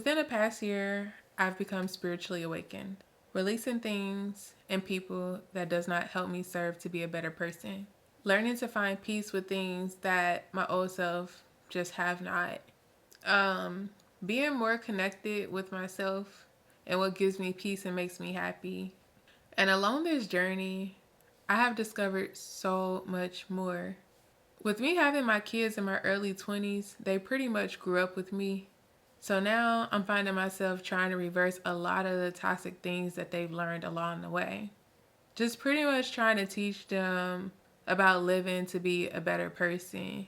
Within the past year, I've become spiritually awakened, releasing things and people that does not help me serve to be a better person. Learning to find peace with things that my old self just have not. Being more connected with myself and what gives me peace and makes me happy. And along this journey, I have discovered so much more. With me having my kids in my early 20s, they pretty much grew up with me. So now I'm finding myself trying to reverse a lot of the toxic things that they've learned along the way. Just pretty much trying to teach them about living to be a better person.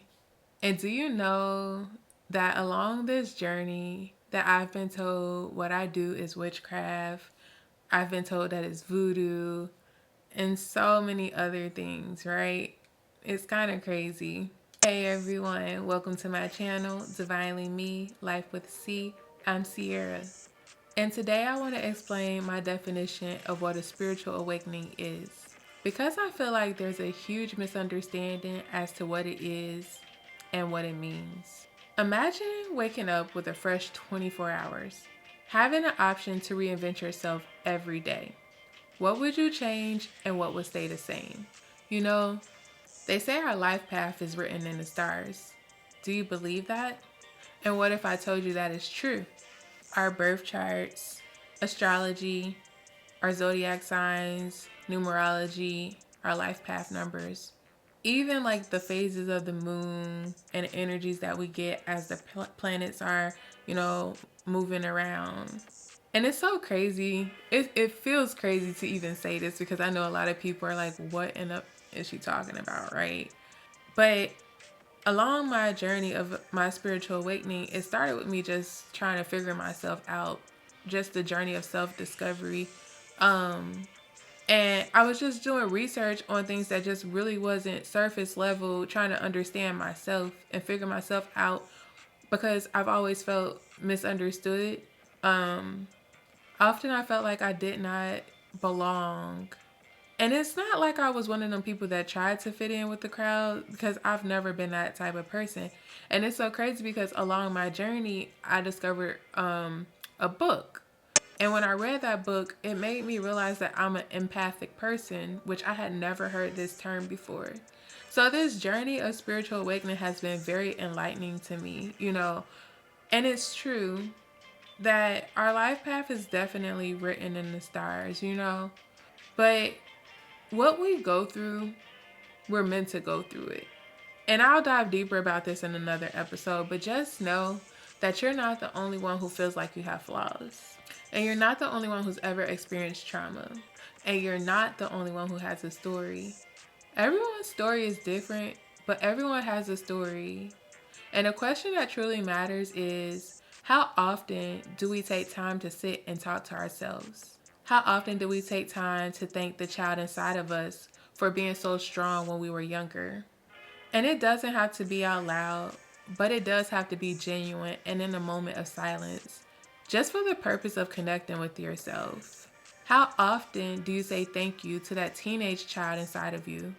And do you know that along this journey that I've been told what I do is witchcraft, I've been told that it's voodoo, and so many other things, right? It's kind of crazy. Hey everyone, welcome to my channel, Divinely Me, Life with C. I'm Sierra. And today I want to explain my definition of what a spiritual awakening is. Because I feel like there's a huge misunderstanding as to what it is and what it means. Imagine waking up with a fresh 24 hours, having an option to reinvent yourself every day. What would you change and what would stay the same? You know, they say our life path is written in the stars. Do you believe that? And what if I told you that is true? Our birth charts, astrology, our zodiac signs, numerology, our life path numbers, even like the phases of the moon and the energies that we get as the planets are, moving around. And it's so crazy. It feels crazy to even say this because I know a lot of people are like, what in the is she talking about, right? But along my journey of my spiritual awakening, it started with me just trying to figure myself out, just the journey of self-discovery. And I was just doing research on things that just really wasn't surface level, trying to understand myself and figure myself out because I've always felt misunderstood. Um, Often I felt like I did not belong. And it's not like I was one of them people that tried to fit in with the crowd because I've never been that type of person. And it's so crazy because along my journey, I discovered a book. And when I read that book, it made me realize that I'm an empathic person, which I had never heard this term before. So this journey of spiritual awakening has been very enlightening to me, and it's true that our life path is definitely written in the stars. But what we go through, we're meant to go through it. And I'll dive deeper about this in another episode, but just know that you're not the only one who feels like you have flaws. And you're not the only one who's ever experienced trauma. And you're not the only one who has a story. Everyone's story is different, but everyone has a story. And a question that truly matters is, how often do we take time to sit and talk to ourselves? How often do we take time to thank the child inside of us for being so strong when we were younger? And it doesn't have to be out loud, but it does have to be genuine and in a moment of silence, just for the purpose of connecting with yourself. How often do you say thank you to that teenage child inside of you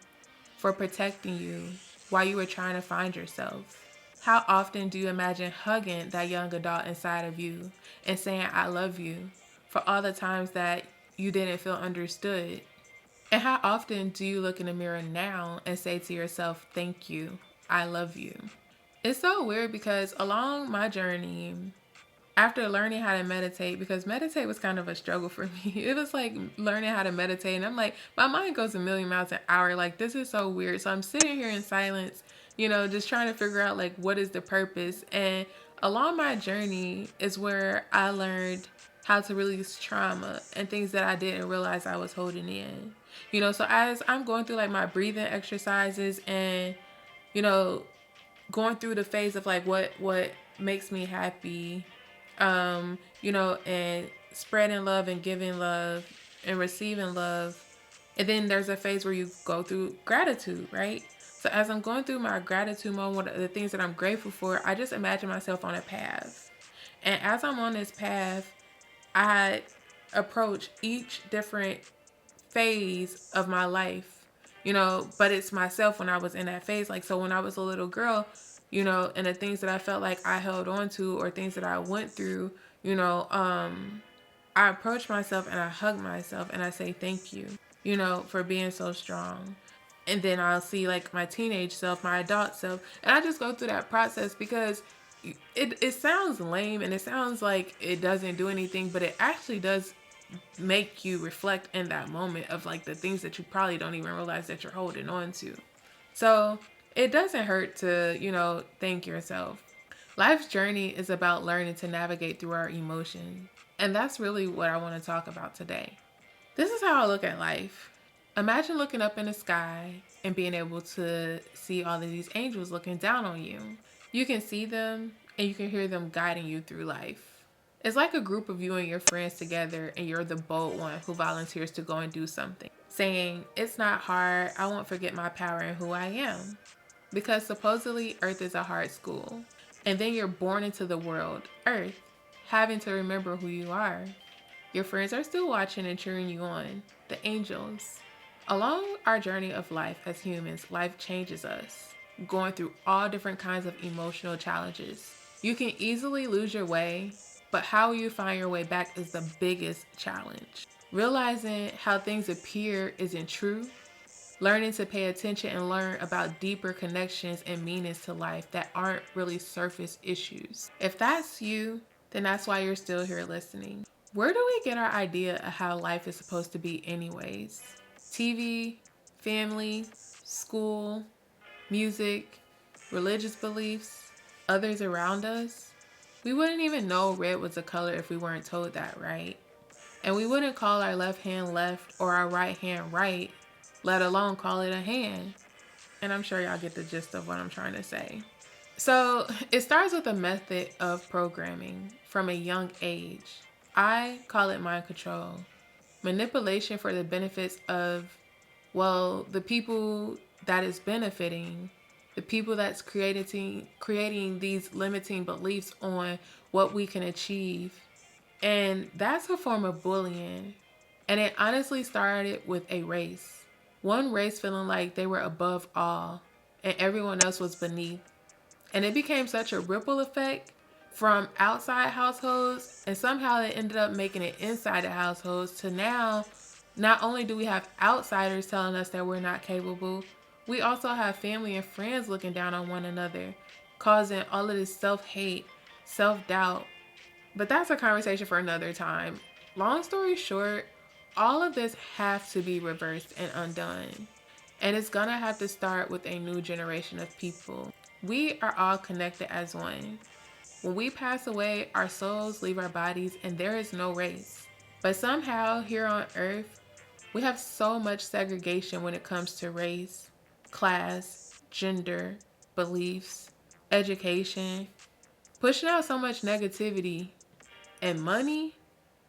for protecting you while you were trying to find yourself? How often do you imagine hugging that young adult inside of you and saying, I love you, for all the times that you didn't feel understood? And how often do you look in the mirror now and say to yourself, thank you, I love you? It's so weird because along my journey, after learning how to meditate, because meditate was kind of a struggle for me. It was like learning how to meditate, and I'm like, my mind goes a million miles an hour. Like, this is so weird. So I'm sitting here in silence, just trying to figure out like what is the purpose. And along my journey is where I learned how to release trauma and things that I didn't realize I was holding in. So as I'm going through like my breathing exercises and, you know, going through the phase of like what makes me happy, and spreading love and giving love and receiving love. And then there's a phase where you go through gratitude, right? So as I'm going through my gratitude moment, the things that I'm grateful for, I just imagine myself on a path. And as I'm on this path, I approach each different phase of my life, but it's myself when I was in that phase. Like, so when I was a little girl, and the things that I felt like I held on to or things that I went through, You know, I approach myself and I hug myself and I say thank you, for being so strong. And then I'll see like my teenage self, my adult self, and I just go through that process because it sounds lame and it sounds like it doesn't do anything, but it actually does make you reflect in that moment of like the things that you probably don't even realize that you're holding on to. So it doesn't hurt to, thank yourself. Life's journey is about learning to navigate through our emotions. And that's really what I want to talk about today. This is how I look at life. Imagine looking up in the sky and being able to see all of these angels looking down on you. You can see them and you can hear them guiding you through life. It's like a group of you and your friends together, and you're the bold one who volunteers to go and do something, saying, "It's not hard, I won't forget my power and who I am." Because supposedly Earth is a hard school. And then you're born into the world, Earth, having to remember who you are. Your friends are still watching and cheering you on, the angels. Along our journey of life as humans, life changes us, going through all different kinds of emotional challenges. You can easily lose your way, but how you find your way back is the biggest challenge. Realizing how things appear isn't true, learning to pay attention and learn about deeper connections and meanings to life that aren't really surface issues. If that's you, then that's why you're still here listening. Where do we get our idea of how life is supposed to be, anyways? TV, family, school, music, religious beliefs, others around us? We wouldn't even know red was a color if we weren't told that, right? And we wouldn't call our left hand left or our right hand right, let alone call it a hand. And I'm sure y'all get the gist of what I'm trying to say. So it starts with a method of programming from a young age. I call it mind control. Manipulation for the benefits of, well, the people that is benefiting, the people that's creating these limiting beliefs on what we can achieve. And that's a form of bullying. And it honestly started with a race. One race feeling like they were above all and everyone else was beneath. And it became such a ripple effect from outside households, and somehow it ended up making it inside the households, to now, not only do we have outsiders telling us that we're not capable, we also have family and friends looking down on one another, causing all of this self-hate, self-doubt. But that's a conversation for another time. Long story short, all of this has to be reversed and undone. And it's gonna have to start with a new generation of people. We are all connected as one. When we pass away, our souls leave our bodies and there is no race. But somehow, here on Earth, we have so much segregation when it comes to race, class, gender, beliefs, education, pushing out so much negativity. And money?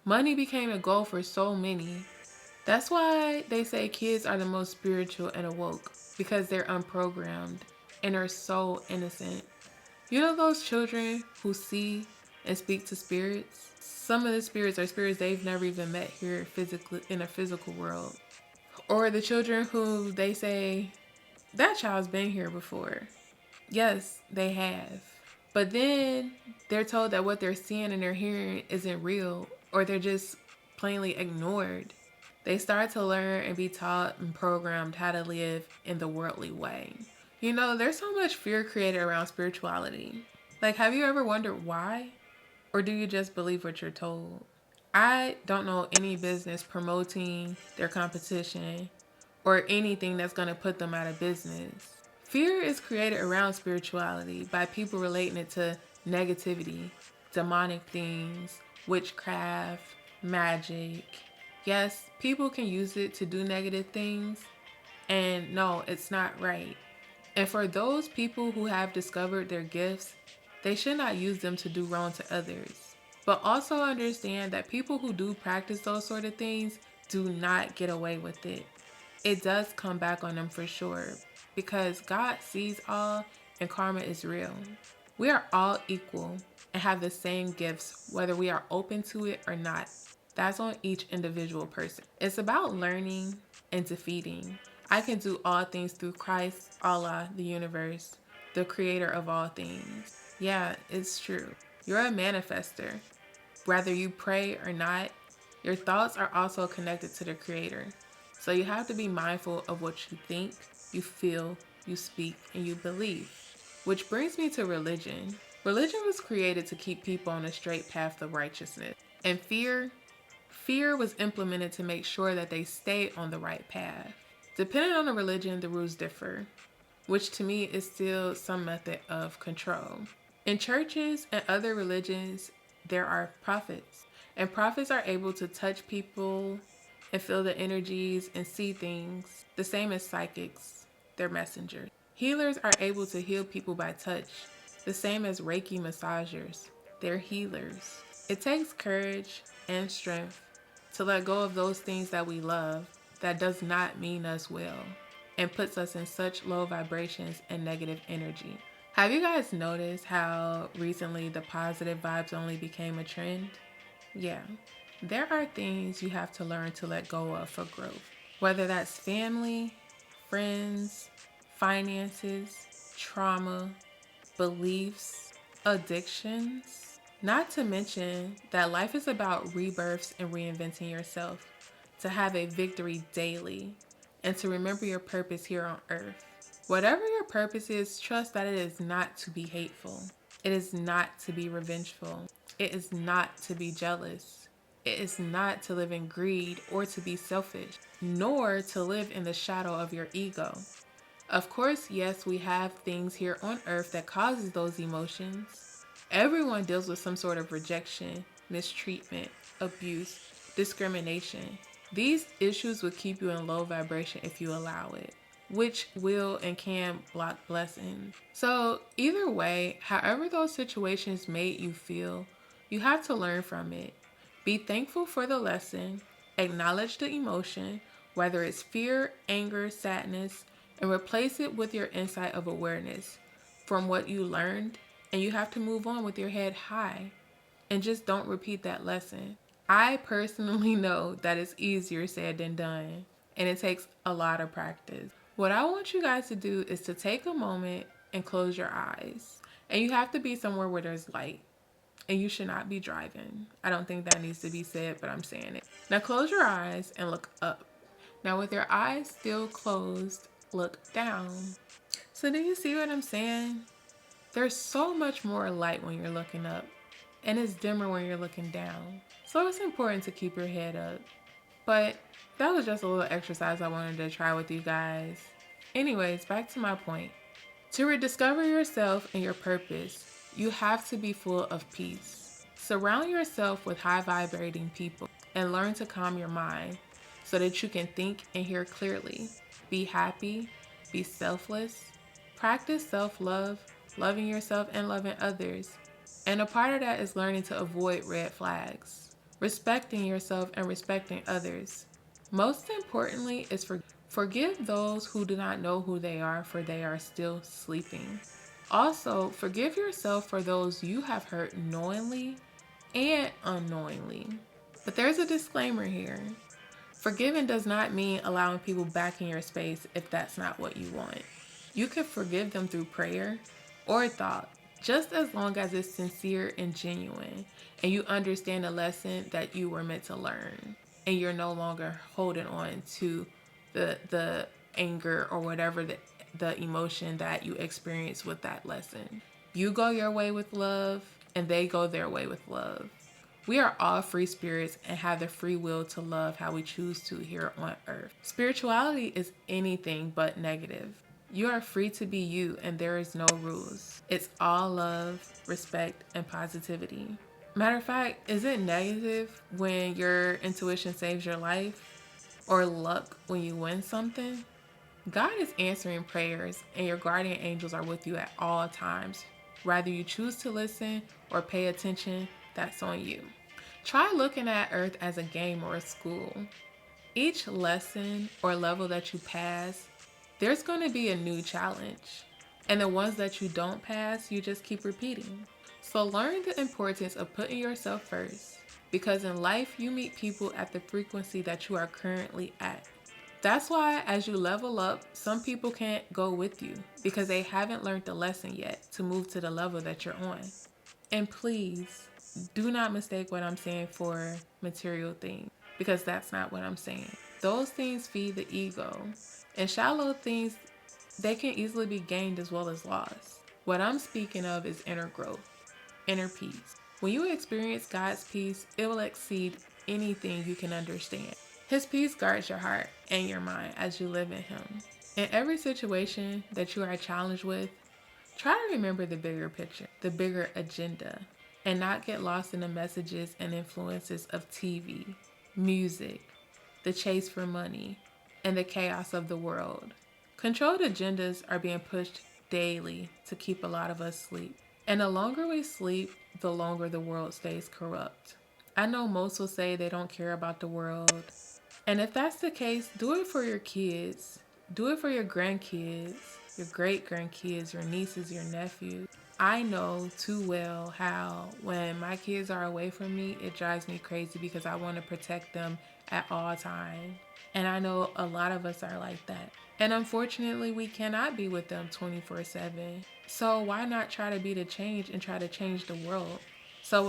Money became a goal for so many. That's why they say kids are the most spiritual and awoke, because they're unprogrammed and are so innocent. You know those children who see and speak to spirits? Some of the spirits are spirits they've never even met here physically in a physical world. Or the children who they say, that child's been here before. Yes, they have. But then they're told that what they're seeing and they're hearing isn't real, or they're just plainly ignored. They start to learn and be taught and programmed how to live in the worldly way. There's so much fear created around spirituality. Like, have you ever wondered why? Or do you just believe what you're told? I don't know any business promoting their competition or anything that's going to put them out of business. Fear is created around spirituality by people relating it to negativity, demonic things, witchcraft, magic. Yes, people can use it to do negative things, and no, it's not right. And for those people who have discovered their gifts, they should not use them to do wrong to others. But also understand that people who do practice those sort of things do not get away with it. It does come back on them for sure, because God sees all and karma is real. We are all equal and have the same gifts, whether we are open to it or not. That's on each individual person. It's about learning and defeating. I can do all things through Christ, Allah, the universe, the creator of all things. Yeah, it's true. You're a manifester. Whether you pray or not, your thoughts are also connected to the Creator. So you have to be mindful of what you think, you feel, you speak, and you believe. Which brings me to religion. Religion was created to keep people on a straight path of righteousness. And fear was implemented to make sure that they stayed on the right path. Depending on the religion, the rules differ, which to me is still some method of control. In churches and other religions, there are prophets, and prophets are able to touch people and feel the energies and see things, the same as psychics, they're messengers. Healers are able to heal people by touch, the same as Reiki massagers, they're healers. It takes courage and strength to let go of those things that we love that does not mean us well and puts us in such low vibrations and negative energy. Have you guys noticed how recently the positive vibes only became a trend? Yeah, there are things you have to learn to let go of for growth, whether that's family, friends, finances, trauma, beliefs, addictions. Not to mention that life is about rebirths and reinventing yourself, to have a victory daily, and to remember your purpose here on earth. Whatever your purpose is, trust that it is not to be hateful. It is not to be revengeful. It is not to be jealous. It is not to live in greed or to be selfish, nor to live in the shadow of your ego. Of course, yes, we have things here on earth that causes those emotions. Everyone deals with some sort of rejection, mistreatment, abuse, discrimination. These issues will keep you in low vibration if you allow it, which will and can block blessings. So either way, however those situations made you feel, you have to learn from it. Be thankful for the lesson, acknowledge the emotion, whether it's fear, anger, sadness, and replace it with your insight of awareness from what you learned, and you have to move on with your head high and just don't repeat that lesson. I personally know that it's easier said than done, and it takes a lot of practice. What I want you guys to do is to take a moment and close your eyes. And you have to be somewhere where there's light. And you should not be driving. I don't think that needs to be said, but I'm saying it. Now close your eyes and look up. Now with your eyes still closed, look down. So do you see what I'm saying? There's so much more light when you're looking up, and it's dimmer when you're looking down. So it's important to keep your head up. But that was just a little exercise I wanted to try with you guys. Anyways, back to my point. To rediscover yourself and your purpose, you have to be full of peace. Surround yourself with high vibrating people and learn to calm your mind so that you can think and hear clearly. Be happy, be selfless, practice self-love, loving yourself and loving others. And a part of that is learning to avoid red flags, respecting yourself and respecting others. Most importantly is forgive those who do not know who they are, for they are still sleeping. Also, forgive yourself for those you have hurt knowingly and unknowingly. But there's a disclaimer here. Forgiving does not mean allowing people back in your space if that's not what you want. You can forgive them through prayer or thought, just as long as it's sincere and genuine, and you understand the lesson that you were meant to learn, and you're no longer holding on to the anger or whatever the emotion that you experience with that lesson. You go your way with love, and they go their way with love. We are all free spirits and have the free will to love how we choose to here on earth. Spirituality is anything but negative. You are free to be you, and there is no rules. It's all love, respect, and positivity. Matter of fact, is it negative when your intuition saves your life? Or luck when you win something? God is answering prayers, and your guardian angels are with you at all times. Whether you choose to listen or pay attention, that's on you. Try looking at Earth as a game or a school. Each lesson or level that you pass, there's going to be a new challenge. And the ones that you don't pass, you just keep repeating. So learn the importance of putting yourself first, because in life you meet people at the frequency that you are currently at. That's why as you level up, some people can't go with you because they haven't learned the lesson yet to move to the level that you're on. And please, do not mistake what I'm saying for material things, because that's not what I'm saying. Those things feed the ego, and shallow things, they can easily be gained as well as lost. What I'm speaking of is inner growth, inner peace. When you experience God's peace, it will exceed anything you can understand. His peace guards your heart and your mind as you live in Him. In every situation that you are challenged with, try to remember the bigger picture, the bigger agenda, and not get lost in the messages and influences of TV, music, the chase for money, and the chaos of the world. Controlled agendas are being pushed daily to keep a lot of us asleep. And the longer we sleep, the longer the world stays corrupt. I know most will say they don't care about the world. And if that's the case, do it for your kids. Do it for your grandkids, your great grandkids, your nieces, your nephews. I know too well how when my kids are away from me, it drives me crazy because I want to protect them at all times. And I know a lot of us are like that. And unfortunately, we cannot be with them 24/7. So why not try to be the change and try to change the world? So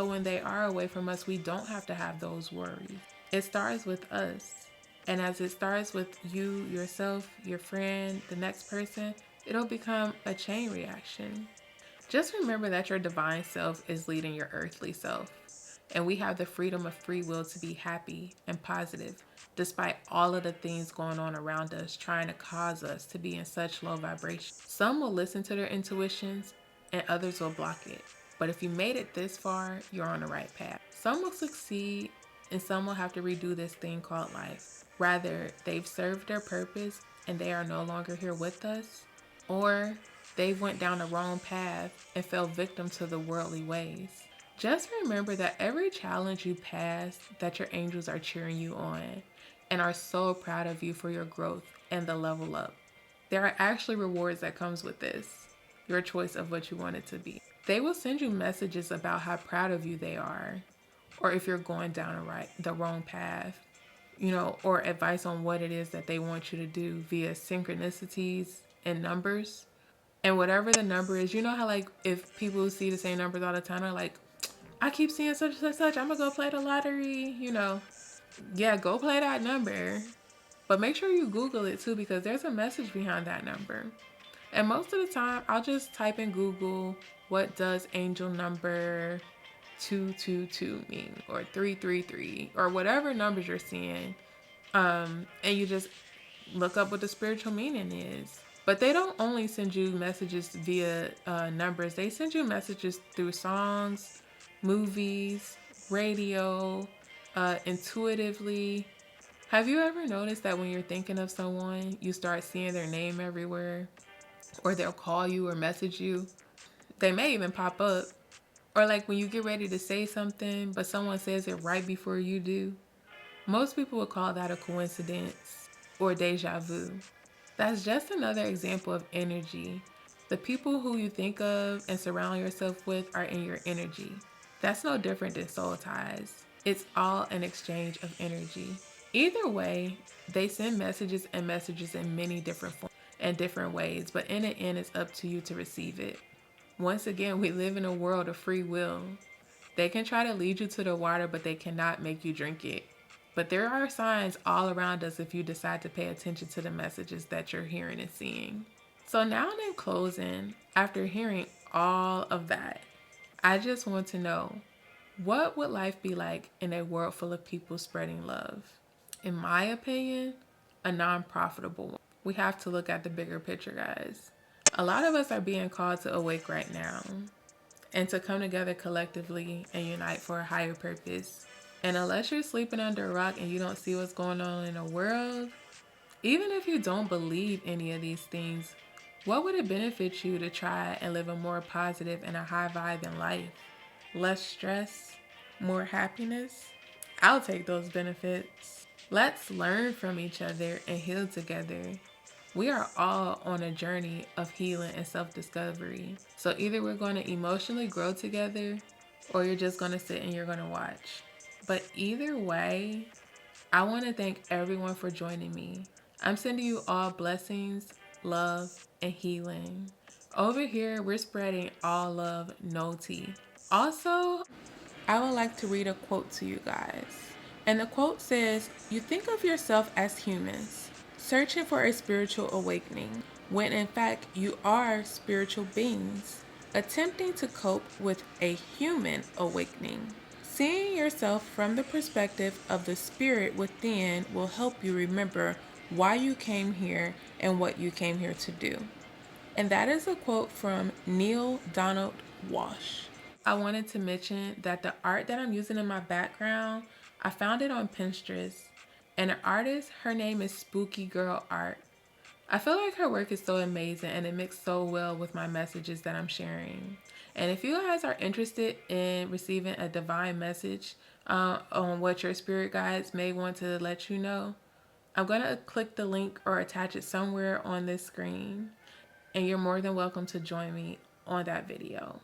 when they are away from us, we don't have to have those worries. It starts with us. And as it starts with you, yourself, your friend, the next person, it'll become a chain reaction. Just remember that your divine self is leading your earthly self. And we have the freedom of free will to be happy and positive, despite all of the things going on around us trying to cause us to be in such low vibration. Some will listen to their intuitions and others will block it. But if you made it this far, you're on the right path. Some will succeed and some will have to redo this thing called life. Rather, they've served their purpose and they are no longer here with us, or they went down the wrong path and fell victim to the worldly ways. Just remember that every challenge you pass, that your angels are cheering you on and are so proud of you for your growth and the level up. There are actually rewards that comes with this, your choice of what you want it to be. They will send you messages about how proud of you they are, or if you're going down the wrong path, or advice on what it is that they want you to do via synchronicities and numbers. And whatever the number is, you know how like if people see the same numbers all the time, they're like, I keep seeing such and such, I'm gonna go play the lottery, Yeah, go play that number. But make sure you Google it too, because there's a message behind that number. And most of the time, I'll just type in Google, what does angel number 222 mean, or 333, or whatever numbers you're seeing. And you just look up what the spiritual meaning is. But they don't only send you messages via numbers, they send you messages through songs, movies, radio, intuitively. Have you ever noticed that when you're thinking of someone, you start seeing their name everywhere? Or they'll call you or message you? They may even pop up. Or like when you get ready to say something, but someone says it right before you do. Most people would call that a coincidence or deja vu. That's just another example of energy. The people who you think of and surround yourself with are in your energy. That's no different than soul ties. It's all an exchange of energy. Either way, they send messages and messages in many different forms and different ways, but in the end, it's up to you to receive it. Once again, we live in a world of free will. They can try to lead you to the water, but they cannot make you drink it. But there are signs all around us if you decide to pay attention to the messages that you're hearing and seeing. So now in closing, after hearing all of that, I just want to know, what would life be like in a world full of people spreading love? In my opinion, a non-profitable one. We have to look at the bigger picture, guys. A lot of us are being called to awake right now and to come together collectively and unite for a higher purpose. And unless you're sleeping under a rock and you don't see what's going on in the world, even if you don't believe any of these things, what would it benefit you to try and live a more positive and a high vibe in life? Less stress, more happiness? I'll take those benefits. Let's learn from each other and heal together. We are all on a journey of healing and self-discovery. So either we're going to emotionally grow together or you're just going to sit and you're going to watch. But either way, I want to thank everyone for joining me. I'm sending you all blessings, love, and healing. Over here, we're spreading all love, no tea. Also, I would like to read a quote to you guys. And the quote says, "You think of yourself as humans, searching for a spiritual awakening, when in fact you are spiritual beings, attempting to cope with a human awakening. Seeing yourself from the perspective of the spirit within will help you remember why you came here and what you came here to do." And that is a quote from Neil Donald Walsh. I wanted to mention that the art that I'm using in my background, I found it on Pinterest. And the artist, her name is Spooky Girl Art. I feel like her work is so amazing and it mixes so well with my messages that I'm sharing. And if you guys are interested in receiving a divine message on what your spirit guides may want to let you know, I'm going to click the link or attach it somewhere on this screen. And you're more than welcome to join me on that video.